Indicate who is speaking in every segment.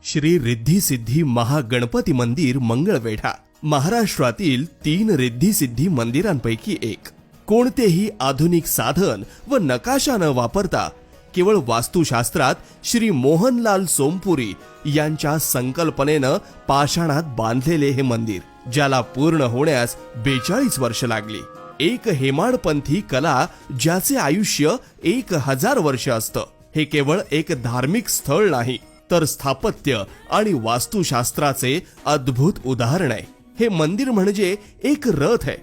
Speaker 1: श्री रिद्धी सिद्धी महागणपती मंदिर मंगळवेढा महाराष्ट्रातील 3 रिद्धी सिद्धी मंदिरांपैकी एक. कोणतेही आधुनिक साधन व नकाशा न वापरता केवळ वास्तुशास्त्रात श्री मोहनलाल सोमपुरी यांच्या संकल्पनेनं पाषाणात बांधलेले हे मंदिर, ज्याला पूर्ण होण्यास 42 वर्ष लागली. एक हेमाडपंथी कला ज्याचे आयुष्य 1000 वर्ष असतं. हे केवळ एक धार्मिक स्थळ नाही, तर स्थापत्य आणि वास्तुशास्त्राचे अद्भुत उदाहरण आहे. हे मंदिर म्हणजे एक रथ आहे,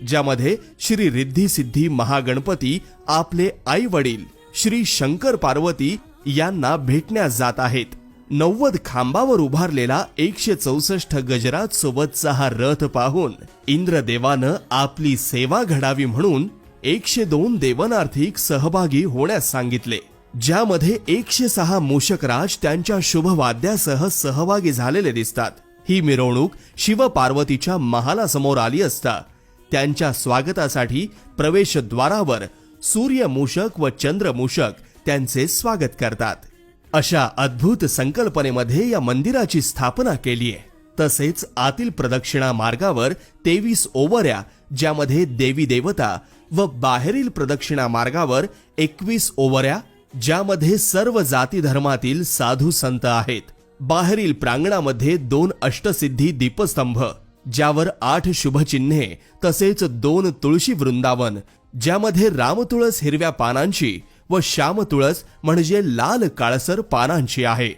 Speaker 1: ज्यामध्ये श्री रिद्धी सिद्धी महागणपती आपले आई वडील श्री शंकर पार्वती यांना भेटण्यास जात आहेत. 90 खांबावर उभारलेला 164 गजरात सोबतचा हा रथ पाहून इंद्रदेवानं आपली सेवा घडावी म्हणून 102 देवनार्थिक सहभागी होण्यास सांगितले, ज्यामध्ये 106 मूषकराज त्यांच्या शुभवाद्यासह सहभागी झालेले दिसतात. ही मिरवणूक शिव पार्वतीच्या महालासमोर आली असता त्यांच्या स्वागतासाठी प्रवेशद्वारावर सूर्य मूषक व चंद्र मूषक त्यांचे स्वागत करतात. अशा अद्भुत संकल्पनेमध्ये या मंदिराची स्थापना केली आहे. तसेच आतील प्रदक्षिणा मार्गावर 23 ओवऱ्या, ज्यामध्ये देवी देवता, व बाहेरील प्रदक्षिणा मार्गावर 21 ओवऱ्या, ज्यामध्ये सर्व जाती धर्मातील साधू संत आहेत. बाहेरील प्रांगणामध्ये 2 अष्टसिद्धी दीपस्तंभ, ज्यावर 8 शुभचिन्हे, तसेच 2 तुळशी वृंदावन, ज्यामध्ये रामतुळस हिरव्या पानांची व श्यामतुळस म्हणजे लाल काळसर पानांची आहे.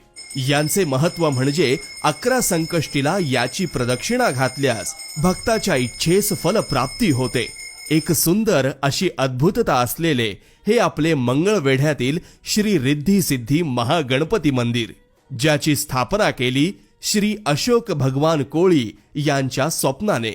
Speaker 1: यांचे महत्व म्हणजे 11 संकष्टीला याची प्रदक्षिणा घातल्यास भक्ताच्या इच्छेस फलप्राप्ती होते. एक सुंदर अशी अद्भुतता असलेले हे आपले मंगळवेढ्यातील श्री रिद्धी सिद्धी महागणपती मंदिर, ज्याची स्थापना केली श्री अशोक भगवान कोळी यांच्या स्वप्नाने.